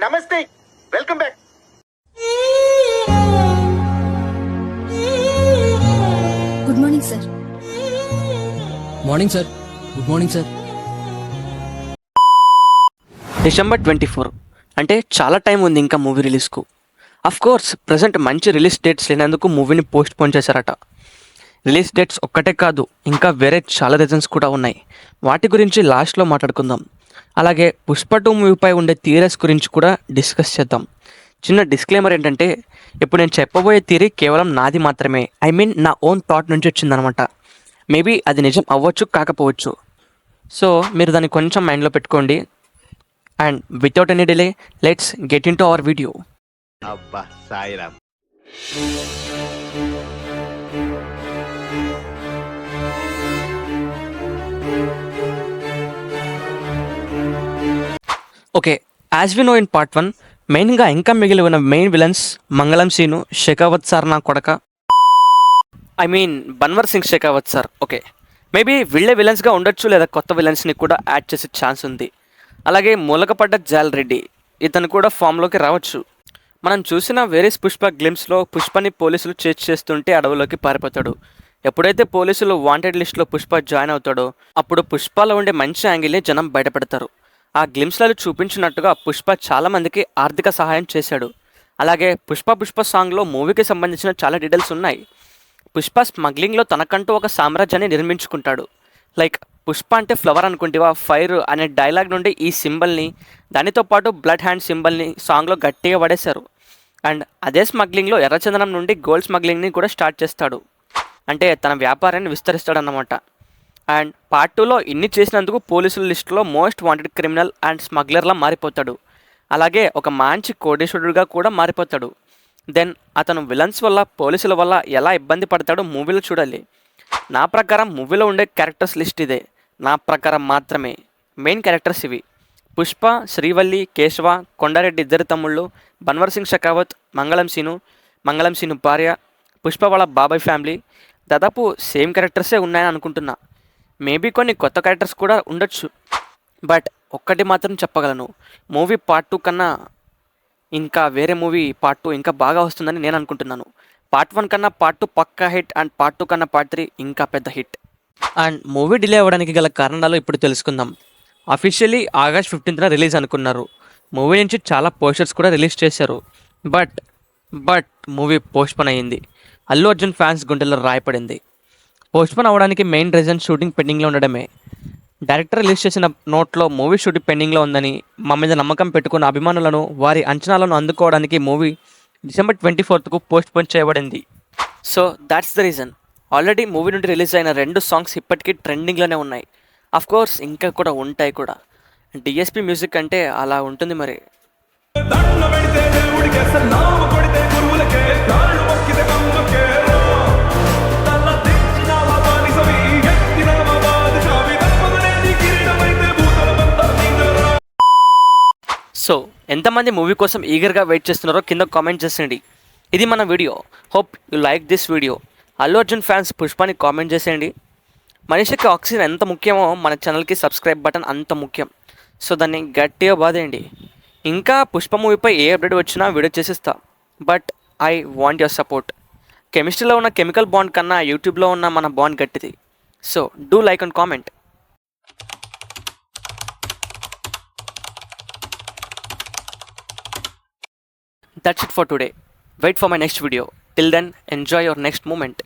నమస్తే, welcome back. Good morning sir. Morning sir. Good morning sir. December 24 అంటే చాలా time ఉంది ఇంకా మూవీ రిలీజ్కు. అఫ్ కోర్స్ ప్రజెంట్ మంచి రిలీజ్ డేట్స్ లేనందుకు మూవీని పోస్ట్ పోన్ చేశారట. రిలీజ్ డేట్స్ ఒక్కటే కాదు, ఇంకా వేరే చాలా రీజన్స్ కూడా ఉన్నాయి. వాటి గురించి లాస్ట్లో మాట్లాడుకుందాం. అలాగే పుష్ప 2 మూవీపై ఉండే థియరీస్ గురించి కూడా డిస్కస్ చేద్దాం. చిన్న డిస్క్లైమర్ ఏంటంటే, ఇప్పుడు నేను చెప్పబోయే థియరీ కేవలం నాది మాత్రమే. ఐ మీన్ నా ఓన్ థాట్ నుంచి వచ్చిందనమాట. మేబీ అది నిజం అవ్వచ్చు, కాకపోవచ్చు. సో మీరు దాన్ని కొంచెం మైండ్లో పెట్టుకోండి. And without any delay let's get into our video. అబ్బా Sairam. Okay, as we know in part 1, మెయిన్గా ఇంకా మిగిలి ఉన్న main villains Mangalam Seenu, Shekhawat sir నా కొడక, I mean Bhanwar Singh Shekhawat sir. Okay, maybe వీళ్ళే విలన్స్గా ఉండొచ్చు, లేదా కొత్త విలన్స్ని కూడా యాడ్ చేసే ఛాన్స్ ఉంది. అలాగే మూలకపడ్డ జాల్ రెడ్డి, ఇతను కూడా ఫామ్లోకి రావచ్చు. మనం చూసిన వేరియస్ పుష్ప గ్లిమ్స్లో పుష్పని పోలీసులు చేజ్ చేస్తుంటే అడవులోకి పారిపోతాడు. ఎప్పుడైతే పోలీసులు వాంటెడ్ లిస్ట్లో పుష్ప జాయిన్ అవుతాడో అప్పుడు పుష్పలో ఉండే మంచి యాంగిల్ని జనం బయటపెడతారు. ఆ గ్లిమ్స్లలో చూపించినట్టుగా పుష్ప చాలామందికి ఆర్థిక సహాయం చేశాడు. అలాగే పుష్ప సాంగ్లో మూవీకి సంబంధించిన చాలా డీటెయిల్స్ ఉన్నాయి. పుష్ప స్మగ్లింగ్లో తనకంటూ ఒక సామ్రాజ్యాన్ని నిర్మించుకుంటాడు. లైక్ పుష్ప అంటే ఫ్లవర్ అనుకుంటేవా, ఫైర్ అనే డైలాగ్ నుండి ఈ సింబల్ని, దానితో పాటు బ్లడ్ హ్యాండ్ సింబల్ని సాంగ్లో గట్టిగా పడేశారు. అండ్ అదే స్మగ్లింగ్లో ఎర్రచందనం నుండి గోల్డ్ స్మగ్లింగ్ని కూడా స్టార్ట్ చేస్తాడు. అంటే తన వ్యాపారాన్ని విస్తరిస్తాడన్నమాట. అండ్ పార్ట్ 2లో ఇన్ని చేసినందుకు పోలీసుల లిస్టులో మోస్ట్ వాంటెడ్ క్రిమినల్ అండ్ స్మగ్లర్లా మారిపోతాడు. అలాగే ఒక మంచి కోటేశ్వరుడిగా కూడా మారిపోతాడు. దెన్ అతను విలన్స్ వల్ల, పోలీసుల వల్ల ఎలా ఇబ్బంది పడతాడో మూవీలో చూడాలి. నా ప్రకారం మూవీలో ఉండే క్యారెక్టర్స్ లిస్ట్ ఇదే, నా ప్రకారం మాత్రమే. మెయిన్ క్యారెక్టర్స్ ఇవి: పుష్ప, శ్రీవల్లి, కేశవ, కొండారెడ్డి ఇద్దరు తమ్ముళ్ళు, బన్వర్ సింగ్ షెకావత్, మంగళం సీను భార్య, పుష్ప వాళ్ళ బాబాయ్ ఫ్యామిలీ. దాదాపు సేమ్ క్యారెక్టర్సే ఉన్నాయని అనుకుంటున్నా. మేబీ కొన్ని కొత్త క్యారెక్టర్స్ కూడా ఉండొచ్చు. బట్ ఒక్కటి మాత్రం చెప్పగలను, మూవీ పార్ట్ 2 కన్నా ఇంకా వేరే మూవీ పార్ట్ 2 ఇంకా బాగా వస్తుందని నేను అనుకుంటున్నాను. పార్ట్ 1 కన్నా పార్ట్ 2 పక్కా హిట్, అండ్ పార్ట్ 2 కన్నా పార్ట్ 3 ఇంకా పెద్ద హిట్. అండ్ మూవీ డిలే అవ్వడానికి గల కారణాలు ఇప్పుడు తెలుసుకుందాం. అఫీషియల్లీ August 15న రిలీజ్ అనుకున్నారు. మూవీ నుంచి చాలా పోస్టర్స్ కూడా రిలీజ్ చేశారు. బట్ మూవీ పోస్ట్పోన్ అయ్యింది. అల్లు అర్జున్ ఫ్యాన్స్ గుండెల్లో రాయపడింది. పోస్ట్పోన్ అవ్వడానికి మెయిన్ రీజన్ షూటింగ్ పెండింగ్లో ఉండడమే. డైరెక్టర్ రిలీజ్ చేసిన నోట్లో మూవీ షూటింగ్ పెండింగ్లో ఉందని, మా మీద నమ్మకం పెట్టుకున్న అభిమానులను, వారి అంచనాలను అందుకోవడానికి మూవీ December 24కు పోస్ట్పోన్ చేయబడింది. So that's the reason. Already movie నుండి రిలీజ్ అయిన 2 సాంగ్స్ ఇప్పటికీ ట్రెండింగ్లోనే ఉన్నాయి. అఫ్ కోర్స్ ఇంకా కూడా ఉంటాయి కూడా. డిఎస్పి మ్యూజిక్ అంటే అలా ఉంటుంది మరి. సో ఎంతమంది మూవీ కోసం ఈగర్గా వెయిట్ చేస్తున్నారో కింద కామెంట్ చేసేయండి. ఇది మన video. Hope you like this video. Allu Arjun fans పుష్పని కామెంట్ చేసేయండి. మనిషికి ఆక్సిజన్ ఎంత ముఖ్యమో మన ఛానల్కి సబ్స్క్రైబ్ బటన్ అంత ముఖ్యం. సో దాన్ని గట్టిగా బాదేయండి. ఇంకా పుష్ప మూవీపై ఏ అప్డేట్ వచ్చినా వీడియో చేసిస్తా. But I want your support. కెమిస్ట్రీలో ఉన్న కెమికల్ బాండ్ కన్నా యూట్యూబ్లో ఉన్న మన బాండ్ గట్టిది. So do like and comment. That's it for today. Wait for my next video. Till then, enjoy your next moment.